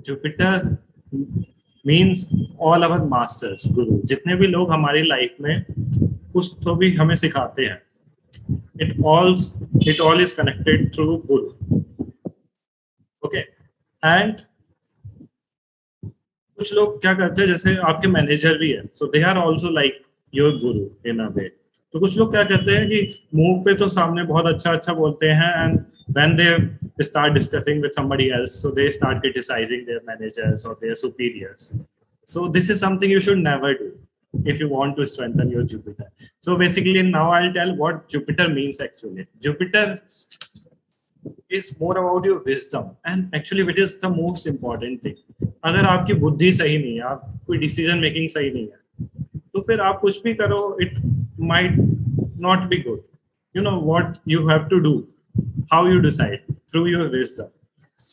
Jupiter means all our masters, गुरु, जितने भी लोग हमारी लाइफ में कुछ तो भी हमें सिखाते हैं, it all is connected through Guru. Okay. And कुछ लोग क्या करते हैं, जैसे आपके मैनेजर भी है, so they are also like your guru in अ वे. तो कुछ लोग क्या करते हैं कि मुंह पे तो सामने बहुत अच्छा अच्छा बोलते हैं, and when they start discussing with somebody else, so they start criticising their managers और their superiors. So this is something you should never do if you want to strengthen your Jupiter. So basically now I'll tell what Jupiter means actually. Jupiter is more about your wisdom, and actually it is the most important thing. अगर आपकी बुद्धि सही नहीं है, आप कोई decision making सही नहीं है, तो फिर आप कुछ भी करो, it might not be good. You know what you have to do, how you decide, through your wisdom.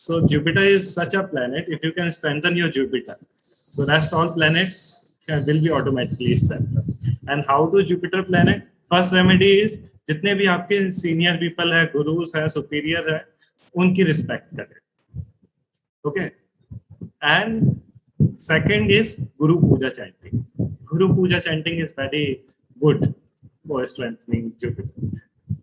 So Jupiter is such a planet. If you can strengthen your Jupiter, so rest all planets will be automatically strengthened. And how do Jupiter planet? First remedy is जितने भी आपके senior people है, गुरुज है, superior है, उनकी respect करें. Okay. And second is Guru puja chanting. Guru puja chanting is very good for strengthening Jupiter.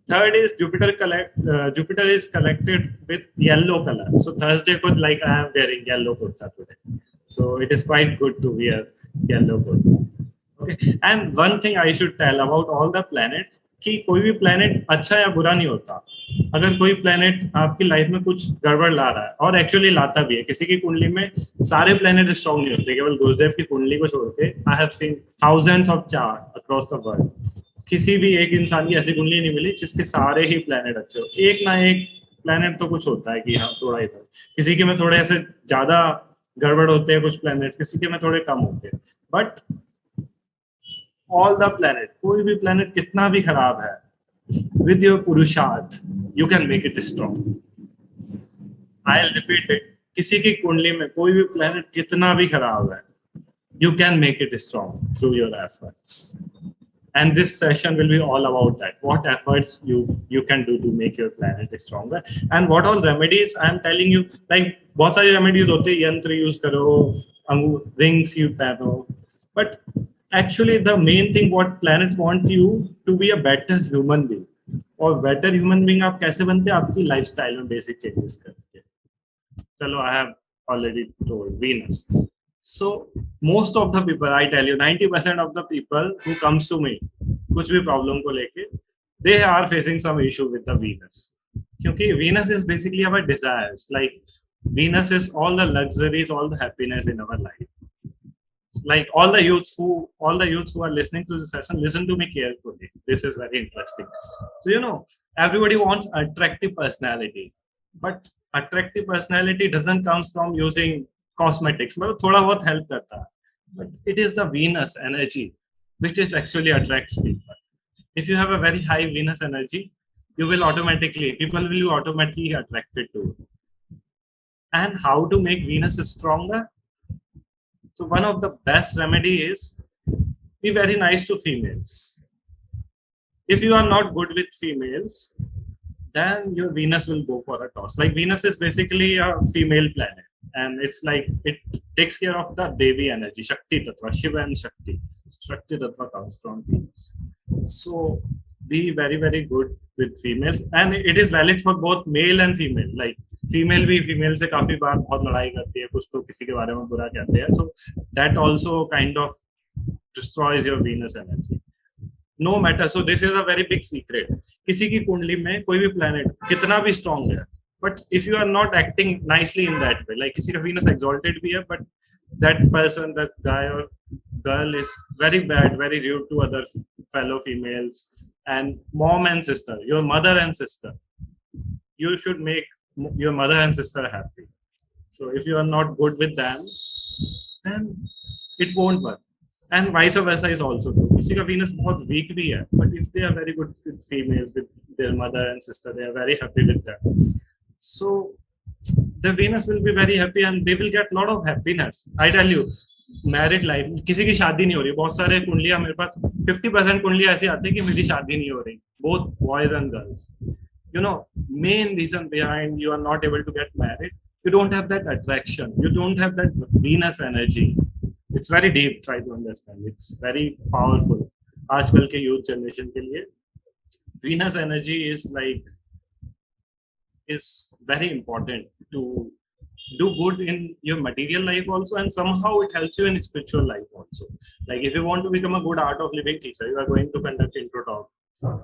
Third is Jupiter is connected with yellow color. So Thursday could, like I am wearing yellow kurta today. So it is quite good to wear yellow kurta. Okay. And one thing I should tell about all the planets, कि कोई भी planet अच्छा या बुरा नहीं होता. अगर कोई planet आपकी लाइफ में कुछ गड़बड़ ला रहा है, और एक्चुअली लाता भी है, किसी की कुंडली में सारे planet स्ट्रॉन्ग नहीं होते, केवल गुरुदेव की कुंडली को छोड़ के I have seen thousands of charts across the world. किसी भी एक इंसान की ऐसी कुंडली नहीं मिली जिसके सारे ही प्लेनेट अच्छे हो. एक ना एक प्लेनेट तो कुछ होता है कि हाँ थोड़ा इधर, किसी के में थोड़े ऐसे ज्यादा गड़बड़ होते हैं कुछ प्लेनेट्स, किसी के में थोड़े कम होते हैं. बट ऑल द प्लेनेट, कोई भी प्लेनेट कितना भी खराब है, विद योर पुरुषार्थ you can make it strong. I will repeat it. किसी की कुंडली में कोई भी प्लेनेट कितना भी खराब है, you can make it strong through your efforts. And this session will be all about that. What efforts you can do to make your planet stronger, and what all remedies I am telling you. Like बहुत सारी remedies होती है, यंत्र use करो, rings you पहनो, but actually the main thing what planets want you to be a better human being. और better human being आप कैसे बनते हैं? आपकी lifestyle में basic changes करके. चलो, I have already told Venus. So most of the people, I tell you, 90% of the people who comes to me कुछ भी problem को लेके, they are facing some issue with the Venus. क्योंकि Venus is basically our desires. Like Venus is all the luxuries, all the happiness in our life. Like all the youths who are listening to this session, listen to me carefully. This is very interesting. So you know, everybody wants attractive personality, but attractive personality doesn't come from using cosmetics. मतलब थोड़ा बहुत help करता है, but it is the Venus energy which is actually attracts people. If you have a very high Venus energy, people will be automatically attracted to it. And how to make Venus stronger? So one of the best remedy is be very nice to females. If you are not good with females, then your Venus will go for a toss. Like Venus is basically a female planet, and it's like it takes care of the Devi energy, Shakti Tattva, Shiva and Shakti. Shakti Tattva comes from Venus. So be very, very good with females, and it is valid for both male and female. Like female भी female से काफी बार बहुत लड़ाई करती है, कुछ तो किसी के बारे में बुरा कहते हैं. So that also kind of destroys your Venus energy. No matter. So this is a very big secret. किसी की कुंडली में कोई भी planet कितना भी strong है, but if you are not acting nicely in that way, like किसी का Venus exalted भी है, but that person, that guy or girl is very bad, very rude to other fellow females, and mom and sister, your mother and sister, you should make your mother and sister happy. So if you are not good with them, then it won't work. And vice versa is also true. किसी का Venus बहुत weak भी है, but if they are very good with females, with their mother and sister, they are very happy with them. So the Venus will be very happy, and they will get a lot of happiness. I tell you, married life, किसी की शादी नहीं हो रही, बहुत सारे कुंडलियां मेरे पास 50% कुंडलियां ऐसी आती है कि मेरी शादी नहीं हो रही, both boys and girls. You know, main reason behind you are not able to get married You don't have that attraction. You don't have that Venus energy. It's very deep. Try to understand. It's very powerful. आजकल के youth generation के लिए Venus energy is very important to do good in your material life also, and somehow it helps you in spiritual life also. Like if you want to become a good art of living teacher, you are going to conduct intro talk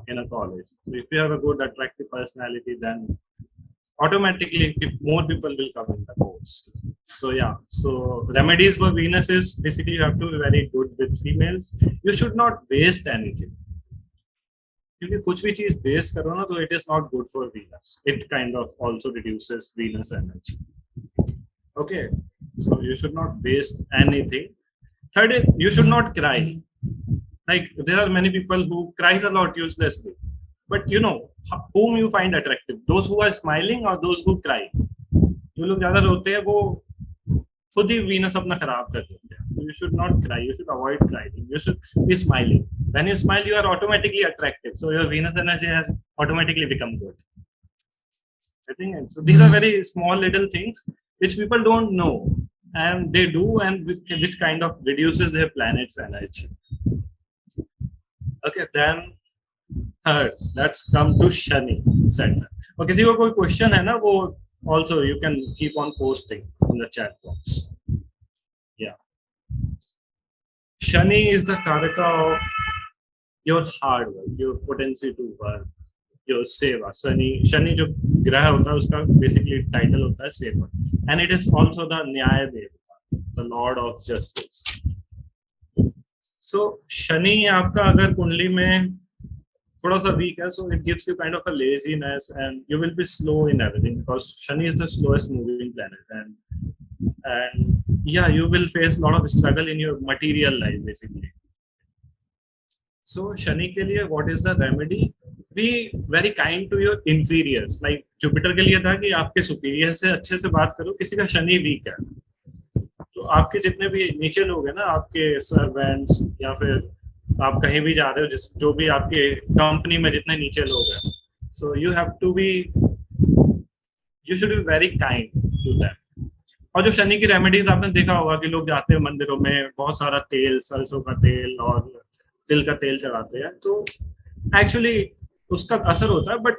in a college. So if you have a good attractive personality, then automatically more people will come in the course. So yeah, so remedies for Venus is basically you have to be very good with females. You should not waste anything. क्योंकि कुछ भी चीज waste करो ना तो it is not good for Venus. It kind of also reduces Venus energy. Okay, so you should not waste anything. Third is you should not cry. Like there are many people who cries a lot uselessly, but you know whom you find attractive, those who are smiling or those who cry. जो लोग ज्यादा रोते हैं वो खुद ही Venus अपना खराब कर देते हैं. You should not cry. You should avoid crying. You should be smiling. When you smile, you are automatically attractive. So your Venus energy has automatically become good. I think so. These are very small little things which people don't know, and they do, and which kind of reduces their planet's energy. Okay, then third, let's come to Shani center. और किसी को कोई question है ना, वो also you can keep on posting in the chat box. Yeah, Shani is the karaka of your hard work, your potency to work, your seva. Shani जो ग्रह होता है उसका बेसिकली टाइटल होता है सेवा, and it is also the न्याय देवता, द लॉर्ड ऑफ जस्टिस. सो शनि आपका अगर कुंडली में थोड़ा सा वीक है, so it gives you kind of a laziness and you will be slow in everything because Shani is the slowest moving planet, and yeah, you will face a lot of struggle in your material life basically. So Shani के लिए what is the remedy? Be very kind to your inferiors. Like Jupiter के लिए था कि आपके superior से अच्छे से बात करो. किसी का शनि वीक है तो आपके जितने भी नीचे लोग हैं ना, आपके सर्वेंट्स या फिर आप कहीं भी जा रहे हो, जो भी आपके कंपनी में जितने नीचे लोग हैं, so you should be very kind to them. और जो शनि की रेमेडीज आपने देखा होगा कि लोग जाते हैं मंदिरों में, बहुत सारा तेल, सरसों का तेल और तिल का तेल चढ़ाते हैं, तो एक्चुअली उसका असर होता है. बट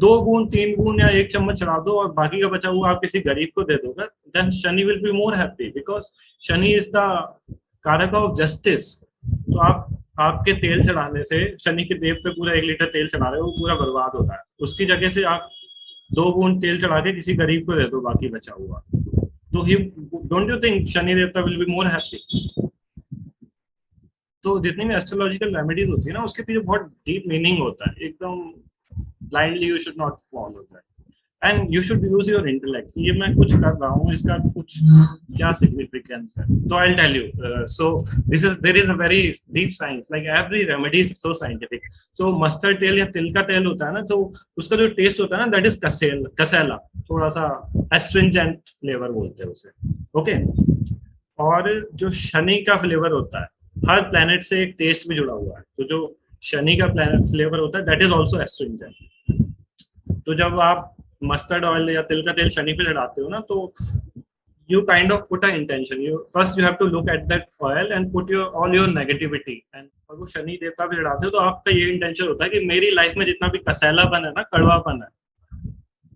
2 बूंद 3 बूंद या 1 चम्मच चढ़ा दो और बाकी का बचा हुआ आप किसी गरीब को दे दोगे, then Shani will be more happy because Shani is the कारक ऑफ जस्टिस. तो आपके तेल चढ़ाने से शनि के देव पे पूरा 1 लीटर तेल चढ़ा रहे हो, वो पूरा बर्बाद होता है. उसकी जगह से आप 2 बूंद तेल चढ़ा के किसी गरीब को दे दो बाकी बचा हुआ, तो ही डोंट यू थिंक शनि देवता विल बी मोर हैप्पी. तो जितनी भी एस्ट्रोलॉजिकल रेमेडीज होती है ना, उसके पीछे बहुत डीप मीनिंग होता है. एकदम blindly you should not follow that, and you should use your intellect. ये मैं कुछ कर रहा हूँ, इसका कुछ क्या सिग्निफिकेंस है, तो I will tell you. So there is a very deep science, like every remedy is so scientific. जो मस्टर्ड तेल या तिल का तेल होता है ना, तो उसका जो टेस्ट होता है ना, दैट इज कसेला, थोड़ा सा एस्ट्रिंजेंट फ्लेवर बोलते हैं उसे. ओके, और जो शनि का फ्लेवर होता है, हर प्लैनेट से एक टेस्ट भी जुड़ा हुआ है, तो जो शनि का फ्लेवर होता है दैट इज ऑल्सो एस्ट्रिंजेंट. तो जब आप मस्टर्ड ऑयल या तिल का तेल शनि पे चढ़ाते हो ना, तो you kind of put an intention. You have to look at that oil and put all your negativity. And और वो शनि देवता भी चढ़ाते हो तो आपका ये इंटेंशन होता है कि मेरी लाइफ में जितना भी कसैलापन है ना, कड़वापन है,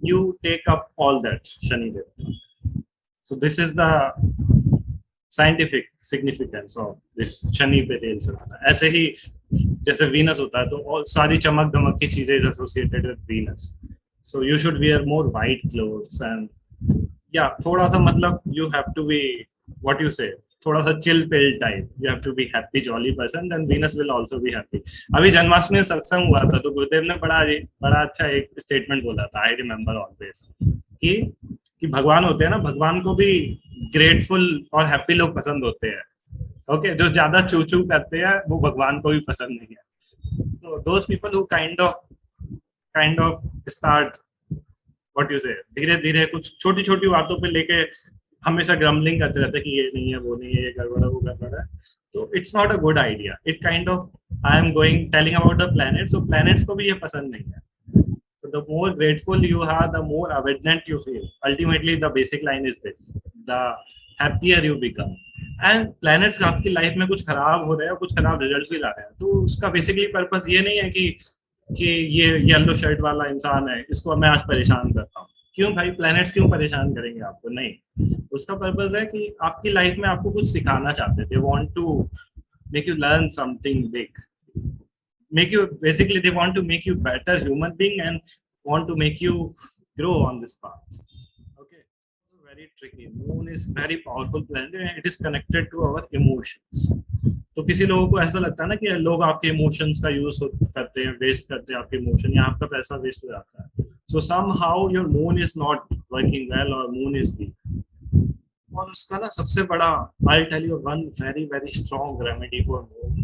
you take up all that Shani देवता. So this is the scientific significance of this Shani पे तेल चढ़ाना. ऐसे ही जैसे वीनस होता है, तो सारी चमक धमक की चीजें associated with Venus. So you should wear more white clothes and yeah, थोड़ा सा मतलब you have to be what you say, थोड़ा सा chill pill type. You have to be happy, jolly person, then Venus will also be happy. अभी जन्माष्टमी सत्संग हुआ था तो गुरुदेव ने बड़ा अच्छा एक स्टेटमेंट बोला था. I remember always कि भगवान होते हैं ना, भगवान को भी ग्रेटफुल और हैप्पी लोग पसंद होते हैं. ओके, जो ज्यादा चू चू करते हैं वो भगवान को भी पसंद नहीं है. तो those people who kind of start what you say, धीरे धीरे कुछ छोटी छोटी बातों पे लेके हमेशा ग्रम्बलिंग करते रहते हैं कि ये नहीं है, वो नहीं है, ये गड़बड़ है, वो गड़बड़ है. तो it's not a good idea. It kind of I am telling about the planets, so planets को भी ये पसंद नहीं है. तो the more grateful you are, the more abundant you feel. Ultimately, the basic line is this: the happier you become. And planets आपकी life में कुछ खराब हो रहे हैं, कुछ खराब रिजल्ट भी ला रहे हैं, तो उसका बेसिकली पर्पस ये नहीं है कि ये येलो शर्ट वाला इंसान है, इसको मैं आज परेशान करता हूँ. क्यों भाई, प्लैनेट्स क्यों परेशान करेंगे आपको? नहीं, उसका पर्पस है कि आपकी लाइफ में आपको कुछ सिखाना चाहते थे. Want to make you learn something big, make you basically they want to make you better human being and want to make you grow on this path. Okay, so very tricky. Moon is very powerful planet and it is connected to our emotions. तो किसी लोगों को ऐसा लगता है ना कि लोग आपके इमोशंस का यूज करते हैं, वेस्ट करते हैं आपके इमोशन, या आपका पैसा वेस्ट हो जाता है. So somehow your moon is not working well और मून इज वीक. और उसका ना सबसे बड़ा, I tell you one very very strong remedy for moon: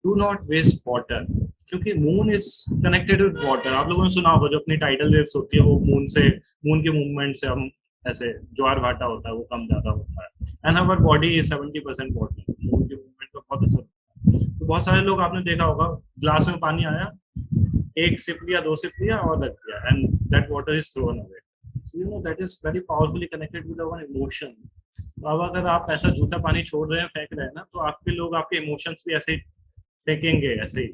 do not waste water. क्योंकि moon is connected with water. आप लोगों ने सुना होगा जो अपनी टाइडल वेव्स होती है वो मून के मूवमेंट से हम ऐसे ज्वार भाटा होता है वो कम ज्यादा होता है. एंड हमार बॉडी इज 70% वाटर. मून के मूवमेंट का बहुत असर होता है. तो बहुत सारे लोग आपने देखा होगा, ग्लास में पानी आया, एक सिप लिया, 2 सिप लिया और रख दिया, and that water is thrown away. So you know that is very powerfully connected with our emotion. तो अब अगर आप ऐसा झूठा पानी छोड़ रहे हैं, फेंक रहे हैं ना, तो आपके लोग आपके इमोशंस भी ऐसे फेंकेंगे, ऐसे ही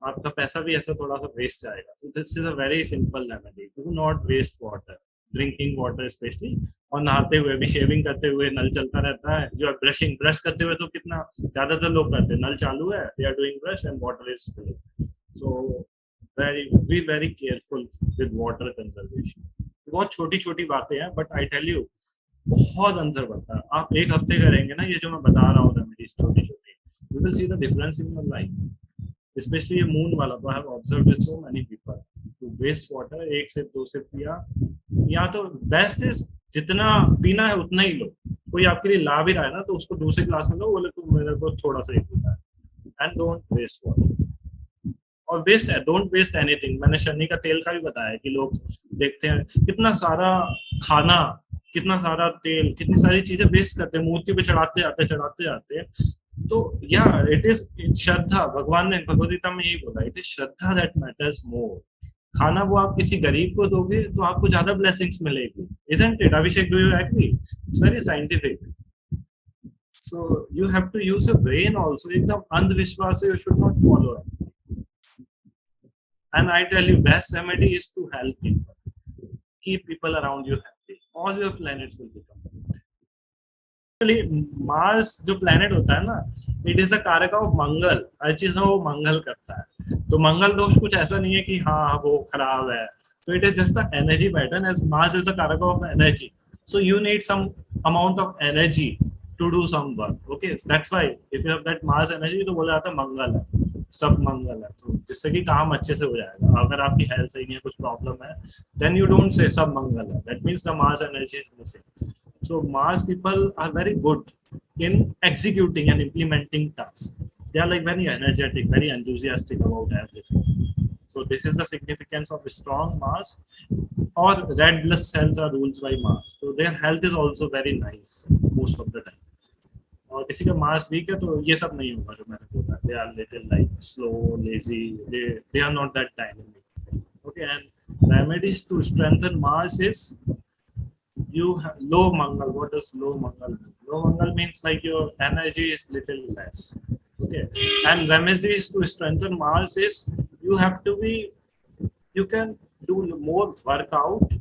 आपका पैसा भी ऐसा थोड़ा सा वेस्ट जाएगा. तो this is a very simple remedy: do not waste water, drinking water specially. और नहाते हुए भी, शेविंग करते हुए नल चलता रहता है. जो ब्रशिंग, ब्रश करते हुए तो कितना ज्यादातर लोग करते हैं, नल चालू है, they are doing brush and water is spilling. So be very careful with water conservation. बहुत छोटी छोटी बातें हैं, बट आई टेल यू बहुत अंतर पड़ता है. आप एक हफ्ते करेंगे ना ये जो मैं बता रहा हूँ रेमेडीज छोटी छोटी, you will see the difference in your life. Especially ये moon वाला, तो I have observed with so many people to waste water. 1 से 2 से पिया, या तो बेस्ट इज जितना पीना है उतना ही लो. कोई आपके लिए ला भी रहा है ना, तो उसको दूसरे ग्लास में लो, बोले तो मेरे को थोड़ा सा ही पीना है. And don't waste water. और डोंट वेस्ट एनीथिंग. मैंने शनि का तेल का भी बताया कि लोग देखते हैं कितना सारा खाना, कितना सारा तेल, कितनी सारी चीजें वेस्ट करते हैं, मूर्ति पे चढ़ाते जाते. तो या इट इज श्रद्धा. भगवान ने भगवद गीता में यही बोला, it is Shraddha that matters more. खाना वो आप किसी गरीब को दोगे तो आपको ज्यादा ब्लेसिंग्स मिलेगी. Isn't it? Abhishek, do you agree? It's very scientific. So you have to use your brain also. एकदम अंधविश्वास you should not follow it. And I tell you, best remedy is to help people. Keep people around you happy. All your planets will become happy. Mars जो planet होता है ना, it is a कारक of मंगल. हर चीज वो मंगल करता है. तो मंगल दोष कुछ ऐसा नहीं है कि हाँ वो खराब है. तो it is just the energy pattern, as Mars is the कारक of energy. So you need some amount of energy to do some work. Okay, that's why if you have that Mars energy तो बोला जाता है मंगल है, सब मंगल है. तो जिससे कि काम अच्छे से हो जाएगा. अगर आपकी हेल्थ सही नहीं है, कुछ प्रॉब्लम है, देन यू डोंट से सब मंगल है. That means the Mars energy is missing. So Mars people are very good in executing and implementing tasks. They are like very energetic, very enthusiastic about everything. So this is the significance of a strong Mars. Or red blood cells are ruled by Mars. So their health is also very nice most of the time. और किसी का Mars weak है तो ये सब नहीं होगा जो मैंने बोला. They are little like slow, lazy. They are not that dynamic. Okay, and remedies to strengthen Mars is you have low mangal. What does low mangal mean? Low mangal means like your energy is little less. Okay, and remedies to strengthen Mars is you have to be, you can do more workout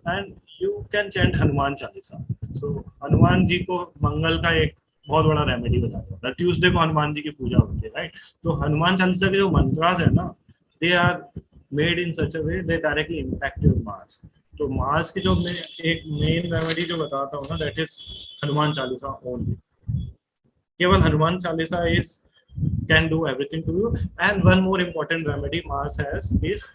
and you can chant Hanuman Chalisa. So Hanuman ji को मंगल का एक बहुत बड़ा remedy बताया था. Tuesday को हनुमान जी की पूजा होती है, राइट? तो हनुमान चालीसा के जो मंत्रास है ना, they are made in such a way they directly impact your Mars. तो मार्स की जो एक मेन रेमेडी जो बताता हूँ ना, that is Hanuman Chalisa only. केवल Hanuman Chalisa is can do everything to you. And one more important remedy Mars has is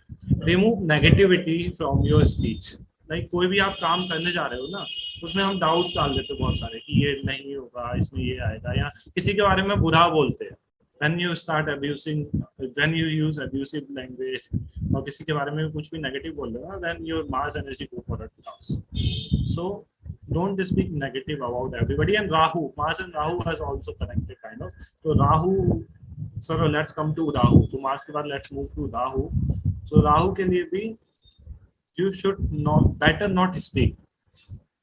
remove negativity from your speech. Like कोई भी आप काम करने जा रहे हो ना, उसमें हम डाउट डाल देते हैं बहुत सारे कि ये नहीं होगा, इसमें ये आएगा, या किसी के बारे में बुरा बोलते हैं. When you start abusing, when you use abusive language, और किसी के बारे में कुछ भी नेगेटिव बोल रहे हो, then your Mars energy go for a toss. So don't speak negative about everybody. And Rahu, Mars and Rahu has also connected kind of. So Rahu, so let's come to Rahu. So Mars के बाद let's move to Rahu. So Rahu के लिए भी you should not better not speak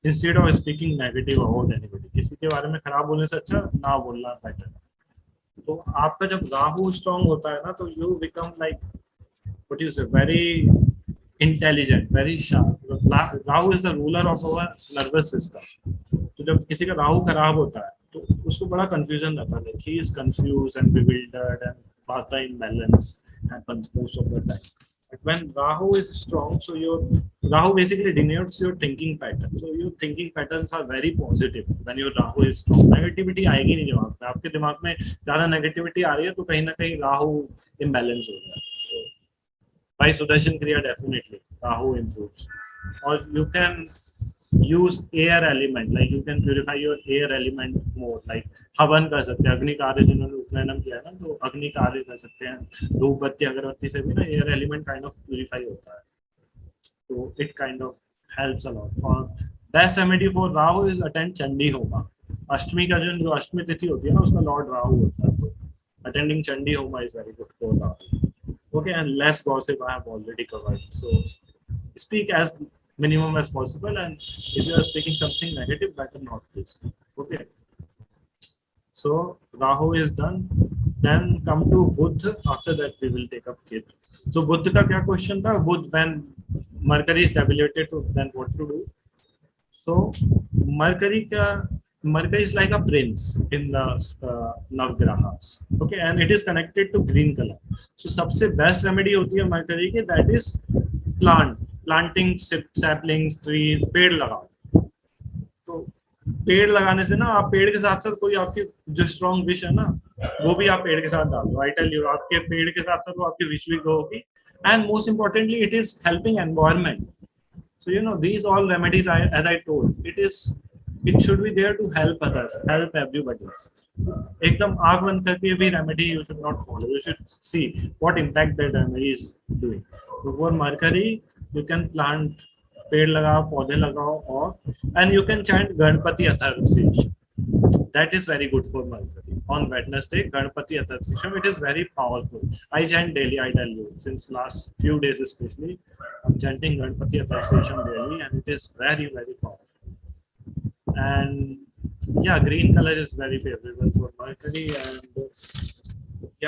instead of speaking negative about anybody. किसी के बारे में खराब बोलने से अच्छा ना बोलना better. तो आपका जब राहु स्ट्रांग होता है ना, तो you become like what you say very intelligent, very sharp. Rahu is the ruler of our nervous system. तो जब किसी का राहु खराब होता है तो उसको बड़ा कंफ्यूजन रहता है. He is confuse and bewildered and वाता imbalance happens most of the time. But when Rahu is strong, so your Rahu basically denotes your thinking pattern. So your thinking patterns are very positive when your Rahu is strong. Negativity आएगी नहीं दिमाग में. आपके दिमाग में ज़्यादा negativity आ रही है तो कहीं ना कहीं Rahu imbalance हो गया. So, by Sudarshan Kriya definitely Rahu improves. Or you can use air element, like you can purify your air element more, like हवन कर सकते हैं. अग्नि कार्य जिन्होंने उपनयनम किया है ना, तो अग्नि कार्य कर सकते हैं. धूप बत्ती अगरबत्ती से भी ना air element kind of purify होता है. तो it kind of helps a lot. और best remedy for Rahu is attend Chandi homa. Ashtami का जो अष्टमी तिथि होती है ना, उसका लॉर्ड राहु होता है. तो अटेंडिंग चंडी होमा is very good for Rahu. Okay, and less gossip I have already covered. So speak as minimum as possible, and if you are speaking something negative, better not please. Okay, so Rahu is done. Then come to Buddha. After that we will take up Ketu. So Buddha का क्या question था? Buddha, when Mercury is debilitated, तो then what to do? So Mercury is like a prince in the Navgrahas. Okay, and it is connected to green color. So सबसे best remedy होती है Mercury की, that is planting saplings, trees, पेड़ लगाओ. तो पेड़ लगाने से ना, आप पेड़ के साथ साथ कोई आपकी जो स्ट्रॉन्ग विश है ना, वो भी आप पेड़ के साथ डालो. आई टेल यू, आपके पेड़ के साथ साथ वो आपकी विश भी ग्रो होगी. And most importantly it is helping environment. So you know, these all remedies, as I told, it should be there to help others, help everybody. एकदम आग बंद करके भी remedy you should not follow. You should see what impact that remedy is doing. So for Mercury, you can plant, पेड़ लगाओ, पौधे लगाओ, और and you can chant Ganpati Atharvasisham. That is very good for Mercury. On Wednesday, Ganpati Atharvasisham, it is very powerful. I chant daily, I tell you, since last few days especially, I'm chanting Ganpati Atharvasisham daily, and it is very, very powerful. And yeah, green color is very favorable for Mercury, and